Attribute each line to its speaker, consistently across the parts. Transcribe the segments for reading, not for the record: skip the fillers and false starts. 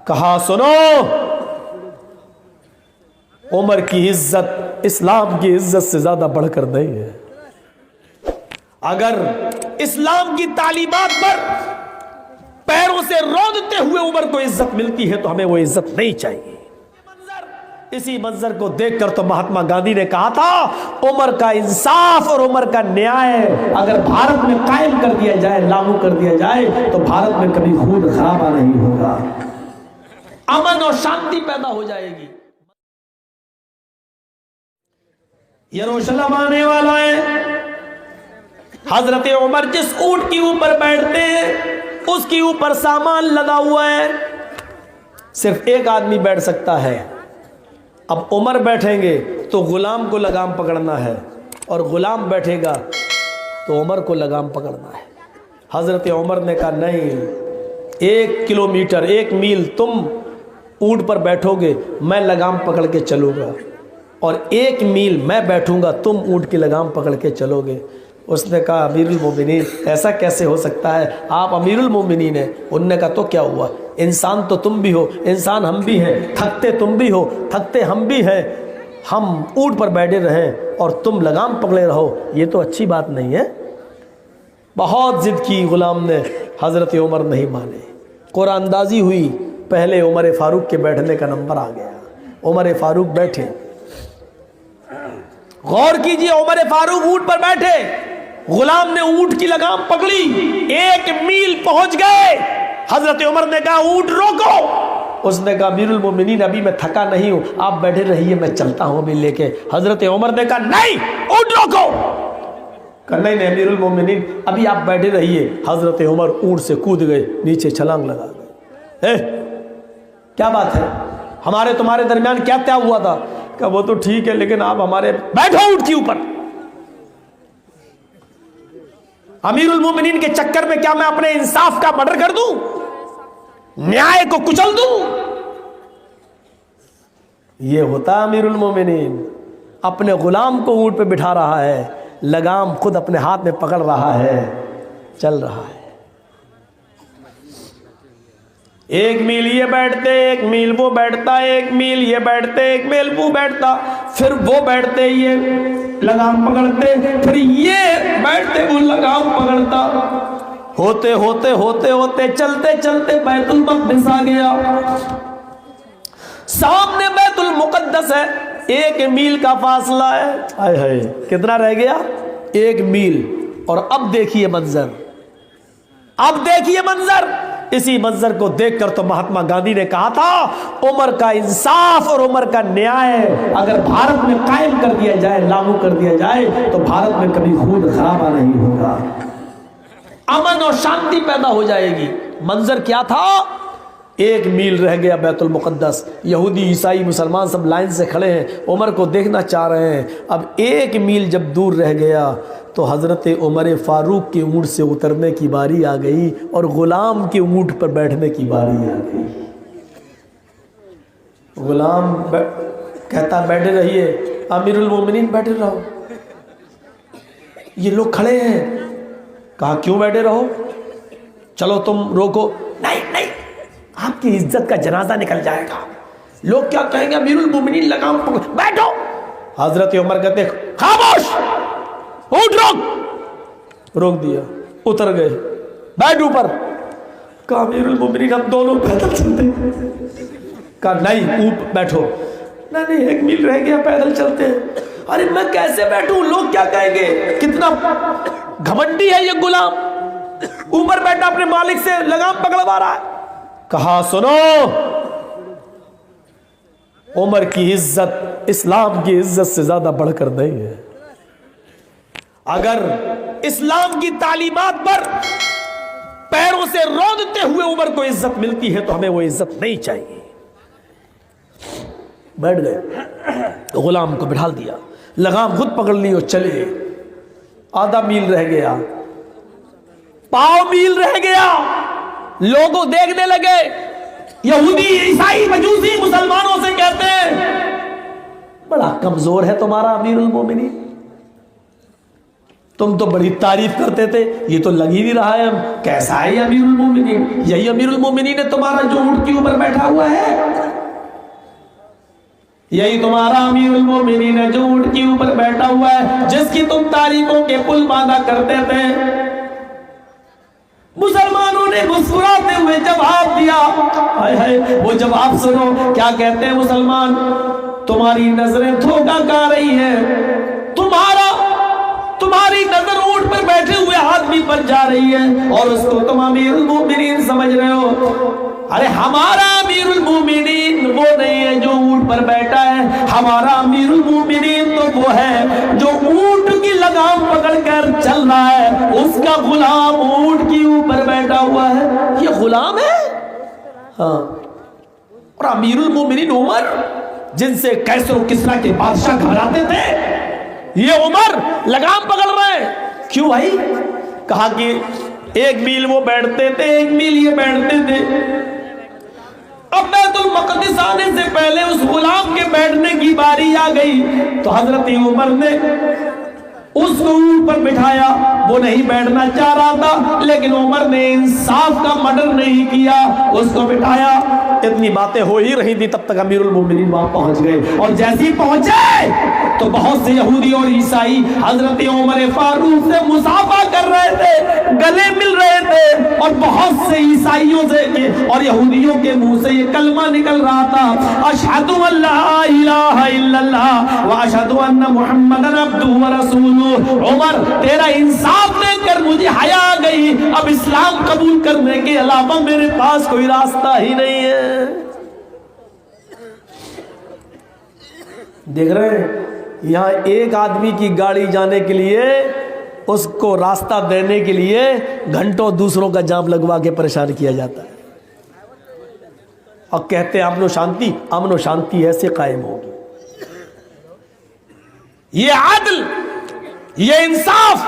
Speaker 1: کہا سنو، عمر کی عزت اسلام کی عزت سے زیادہ بڑھ کر نہیں ہے۔ اگر اسلام کی تعلیمات پر پیروں سے رونتے ہوئے عمر کو عزت ملتی ہے تو ہمیں وہ عزت نہیں چاہیے۔ اسی منظر کو دیکھ کر تو مہاتما گاندھی نے کہا تھا عمر کا انصاف اور عمر کا نیائے اگر بھارت میں قائم کر دیا جائے، لاگو کر دیا جائے تو بھارت میں کبھی خون خرابہ نہیں ہوگا، امن اور شانتی پیدا ہو جائے گی۔ یروشلم آنے والا ہے، حضرت عمر جس اونٹ کے اوپر بیٹھتے ہیں اس کے اوپر سامان لگا ہوا ہے، صرف ایک آدمی بیٹھ سکتا ہے۔ اب عمر بیٹھیں گے تو غلام کو لگام پکڑنا ہے، اور غلام بیٹھے گا تو عمر کو لگام پکڑنا ہے۔ حضرت عمر نے کہا نہیں، 1 کلومیٹر 1 میل تم اونٹ پر بیٹھو گے، میں لگام پکڑ کے چلوں گا، اور 1 میل میں بیٹھوں گا، تم اونٹ کی لگام پکڑ کے چلو گے۔ اس نے کہا امیر المومنین ایسا کیسے ہو سکتا ہے، آپ امیر المومنین ہیں۔ انہوں نے کہا تو کیا ہوا، انسان تو تم بھی ہو، انسان ہم بھی ہیں، تھکتے تم بھی ہو، تھکتے ہم بھی ہیں، ہم اونٹ پر بیٹھے رہیں اور تم لگام پکڑے رہو، یہ تو اچھی بات نہیں ہے۔ بہت ضد کی غلام نے، حضرت عمر نہیں مانے، قرآن اندازی ہوئی، پہلے عمر فاروق کے بیٹھنے کا نمبر آ گیا، عمر فاروق بیٹھے۔ غور کیجئے، عمر فاروق اونٹ پر بیٹھے، غلام نے اونٹ کی لگام پکڑی، 1 میل پہنچ گئے۔ حضرت عمر نے کہا اونٹ روکو، اس نے کہا امیر المومنین ابھی میں تھکا نہیں ہوں، آپ بیٹھے رہیے، میں چلتا ہوں ابھی لے کے۔ حضرت عمر نے کہا نہیں، اونٹ روکو، کہا نہیں امیر المومنین ابھی آپ بیٹھے رہیے۔ حضرت عمر اونٹ سے کود گئے، نیچے چھلانگ لگا گئے۔ کیا بات ہے، ہمارے تمہارے درمیان کیا طے ہوا تھا؟ کہ وہ تو ٹھیک ہے لیکن آپ ہمارے، بیٹھو اونٹ کے اوپر۔ امیر المومنین کے چکر میں کیا میں اپنے انصاف کا مرڈر کر دوں، نیائے کو کچل دوں؟ یہ ہوتا امیر المومنین، اپنے غلام کو اونٹ پہ بٹھا رہا ہے، لگام خود اپنے ہاتھ میں پکڑ رہا ہے، چل رہا ہے۔ 1 میل یہ بیٹھتے، 1 میل وہ بیٹھتا، 1 میل یہ بیٹھتے، 1 میل وہ بیٹھتا، پھر وہ بیٹھتے یہ لگام پکڑتے، پھر یہ بیٹھتے وہ لگام پکڑتا، ہوتے ہوتے ہوتے ہوتے چلتے چلتے بیت المقدس آ گیا۔ سامنے بیت المقدس ہے، 1 میل کا فاصلہ ہے، ہائے ہائے کتنا رہ گیا، 1 میل۔ اور اب دیکھیے منظر، اب دیکھیے منظر، اسی منظر کو دیکھ کر تو مہاتما گاندھی نے کہا تھا عمر کا انصاف اور عمر کا نیائے اگر بھارت میں قائم کر دیا جائے، لاگو کر دیا جائے تو بھارت میں کبھی خون خرابہ نہیں ہوگا، امن اور شانتی پیدا ہو جائے گی۔ منظر کیا تھا، 1 میل رہ گیا بیت المقدس، یہودی عیسائی مسلمان سب لائن سے کھڑے ہیں، عمر کو دیکھنا چاہ رہے ہیں۔ اب 1 میل جب دور رہ گیا تو حضرت عمر فاروق کے اونٹ سے اترنے کی باری آ گئی اور غلام کے اونٹ پر بیٹھنے کی باری آ گئی۔ غلام کہتا بیٹھے رہیے، امیر المومنین بیٹھے رہو، یہ لوگ کھڑے ہیں۔ کہا کیوں بیٹھے رہو، چلو تم روکو، نہیں نہیں آپ کی عزت کا جنازہ نکل جائے گا، لوگ کیا کہیں گے، امیر المومنین لگام پکڑو، بیٹھو۔ حضرت عمر کہتے خاموش، اونٹ روک دیا، اتر گئے، بیٹھ اوپر۔ کہا امیر المومنین ہم دونوں پیدل چلتے ہیں۔ کہا نہیں بیٹھو، نہیں 1 میل رہ گیا پیدل چلتے ہیں۔ ارے میں کیسے بیٹھوں، لوگ کیا کہیں گے، کتنا گھمنڈی ہے یہ غلام، اوپر بیٹھا اپنے مالک سے لگام پکڑوا رہا ہے۔ کہا سنو، عمر کی عزت اسلام کی عزت سے زیادہ بڑھ کر نہیں ہے۔ اگر اسلام کی تعلیمات پر پیروں سے رونتے ہوئے عمر کو عزت ملتی ہے تو ہمیں وہ عزت نہیں چاہیے۔ بیٹھ گئے، غلام کو بٹھا دیا، لگام خود پکڑ لی اور چلے۔ آدھا میل رہ گیا، پاؤ میل رہ گیا، لوگوں دیکھنے لگے، یہودی عیسائی مجوسی مسلمانوں سے کہتے ہیں بڑا کمزور ہے تمہارا امیر المومنین، تم تو بڑی تعریف کرتے تھے، یہ تو لگ ہی نہیں رہا ہے ہم کیسا ہے یہ امیر المومنین؟ یہی امیر المومنین ہے تمہارا جو اونٹ کے اوپر بیٹھا ہوا ہے؟ یہی تمہارا امیر المومنین ہے جو اونٹ کے اوپر بیٹھا ہوا ہے، جس کی تم تعریفوں کے پل باندھا کرتے تھے؟ مسلمانوں نے مسکراتے ہوئے جواب دیا، ہائے ہائے وہ جواب سنو کیا کہتے ہیں مسلمان، تمہاری نظریں دھوکہ کھا رہی ہیں، تمہاری نظر اونٹ پر بیٹھے ہوئے آدمی پر جا رہی ہے اور اس کو تم امیر المومنین سمجھ رہے ہو۔ ارے ہمارا امیر المومنین وہ نہیں ہے جو اونٹ پر بیٹھا ہے، ہمارا امیر المومنین تو وہ ہے جو اونٹ کی لگام پکڑ کر چل رہا ہے، اس کا غلام اونٹ کے اوپر بیٹھا ہوا ہے۔ یہ غلام ہے؟ ہاں۔ اور امیر المومنین عمر، جن سے کیسر و کسریٰ کے بادشاہ گھبراتے تھے، یہ عمر لگام پکڑ رہے ہیں۔ کیوں بھائی؟ کہا کہ ایک میل وہ بیٹھتے تھے، ایک میل یہ بیٹھتے تھے، اب بیت المقدس آنے سے پہلے اس غلام کے بیٹھنے کی باری آ گئی تو حضرت عمر نے اس کو اونٹ پر بٹھایا۔ وہ نہیں بیٹھنا چاہ رہا تھا لیکن عمر نے انصاف کا مڈر نہیں کیا، اس کو بٹھایا۔ اتنی باتیں ہو ہی رہی تھی تب تک امیر المومنین وہاں پہنچ گئے، اور جیسے ہی پہنچے تو بہت سے یہودی اور عیسائی حضرت عمر فاروق سے مصافحہ کر رہے تھے، گلے مل رہے تھے، اور بہت سے عیسائیوں سے اور یہودیوں کے منہ سے یہ کلمہ نکل رہا تھا، اشہد ان لا الہ الا اللہ واشہد ان محمدن عبدہ ورسولہ۔ عمر تیرا انصاف دیکھ کر مجھے حیا آ گئی، اب اسلام قبول کرنے کے علاوہ میرے پاس کوئی راستہ ہی نہیں ہے۔ دیکھ رہے ہیں یہاں ایک آدمی کی گاڑی جانے کے لیے، اس کو راستہ دینے کے لیے گھنٹوں دوسروں کا جام لگوا کے پریشان کیا جاتا ہے، اور کہتے ہیں امن و شانتی ایسے قائم ہوگی۔ یہ عدل، یہ انصاف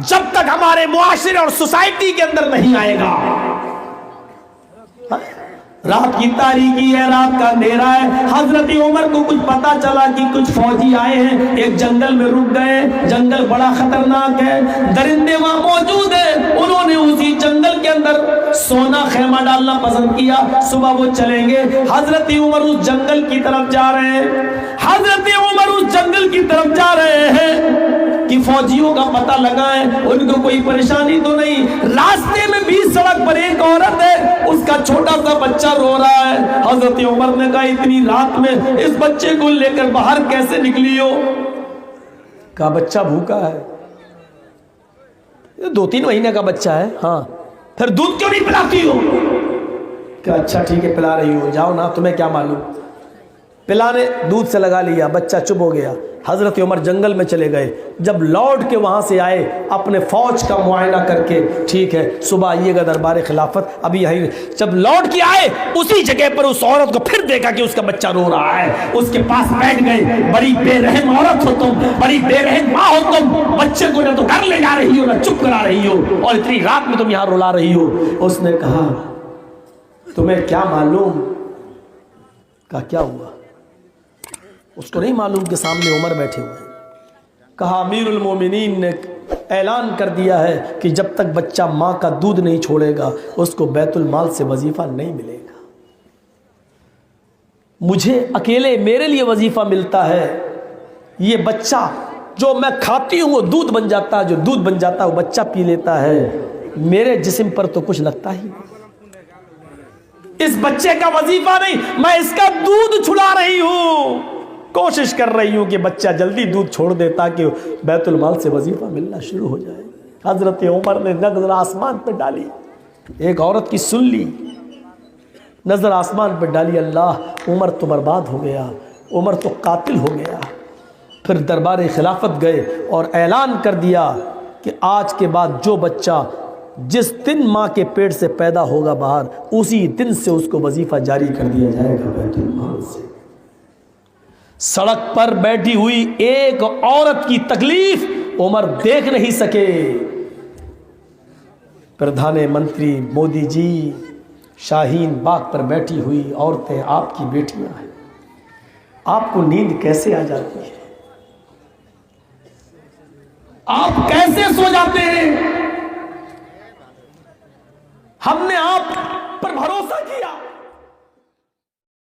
Speaker 1: جب تک ہمارے معاشرے اور سوسائٹی کے اندر نہیں آئے گا۔ رات کی تاریکی ہے، رات کا اندھیرا ہے، حضرت عمر کو کچھ پتا چلا کہ کچھ فوجی آئے ہیں، ایک جنگل میں رک گئے، جنگل بڑا خطرناک ہے، درندے وہاں موجود ہیں، انہوں نے اسی جنگل کے اندر سونا خیمہ ڈالنا پسند کیا، صبح وہ چلیں گے۔ حضرت عمر اس جنگل کی طرف جا رہے ہیں، حضرت عمر اس جنگل کی طرف جا رہے ہیں کہ فوجیوں کا پتہ لگائیں ان کو کوئی پریشانی تو نہیں۔ راستے میں بھی سڑک پر ایک عورت ہے، اس کا چھوٹا سا بچہ رو رہا ہے۔ حضرت عمر نے کہا اتنی رات میں اس بچے کو لے کر باہر کیسے نکلی ہو؟ کہا بچہ بھوکا ہے، 2-3 مہینے کا بچہ ہے۔ ہاں، پھر دودھ کیوں نہیں پلاتی ہو؟ کہ اچھا ٹھیک ہے پلا رہی ہو، جاؤ نا، تمہیں کیا معلوم۔ پلانے دودھ سے لگا لیا، بچہ چپ ہو گیا۔ حضرت عمر جنگل میں چلے گئے، جب لوٹ کے وہاں سے آئے اپنے فوج کا معائنہ کر کے، ٹھیک ہے صبح آئیے گا دربار خلافت، ابھی یہی۔ جب لوٹ کے آئے اسی جگہ پر اس عورت کو پھر دیکھا کہ اس کا بچہ رو رہا ہے، اس کے پاس بیٹھ گئے۔ بڑی بے رحم عورت ہو تم، بڑی بے رحم ماں ہو تم، بچے کو نہ تو گھر لے جا رہی ہو نہ چپ کرا رہی ہو، اور اتنی رات میں تم یہاں رلا رہی ہو۔ اس نے کہا تمہیں کیا معلوم؟ کہا کیا ہوا؟ اس کو نہیں معلوم کہ سامنے عمر بیٹھے ہوئے ہیں۔ کہا امیر المومنین نے اعلان کر دیا ہے کہ جب تک بچہ ماں کا دودھ نہیں چھوڑے گا اس کو بیت المال سے وظیفہ نہیں ملے گا۔ مجھے اکیلے میرے لیے وظیفہ ملتا ہے، یہ بچہ جو میں کھاتی ہوں وہ دودھ بن جاتا ہے، جو دودھ بن جاتا ہے وہ بچہ پی لیتا ہے، میرے جسم پر تو کچھ لگتا ہی نہیں۔ اس بچے کا وظیفہ نہیں، میں اس کا دودھ چھڑا رہی ہوں، کوشش کر رہی ہوں کہ بچہ جلدی دودھ چھوڑ دے تاکہ بیت المال سے وظیفہ ملنا شروع ہو جائے۔ حضرت عمر نے نظر آسمان پہ ڈالی، ایک عورت کی سن لی، نظر آسمان پہ ڈالی، اللہ عمر تو برباد ہو گیا، عمر تو قاتل ہو گیا۔ پھر دربار خلافت گئے اور اعلان کر دیا کہ آج کے بعد جو بچہ جس دن ماں کے پیٹ سے پیدا ہوگا باہر، اسی دن سے اس کو وظیفہ جاری کر دیا جائے گا بیت المال سے۔ سڑک پر بیٹھی ہوئی ایک عورت کی تکلیف عمر دیکھ نہیں سکے۔ پردھان منتری مودی جی، شاہین باغ پر بیٹھی ہوئی عورتیں آپ کی بیٹیاں ہیں، آپ کو نیند کیسے آ جاتی ہے؟ آپ کیسے سو جاتے ہیں؟ ہم نے آپ پر بھروسہ کیا،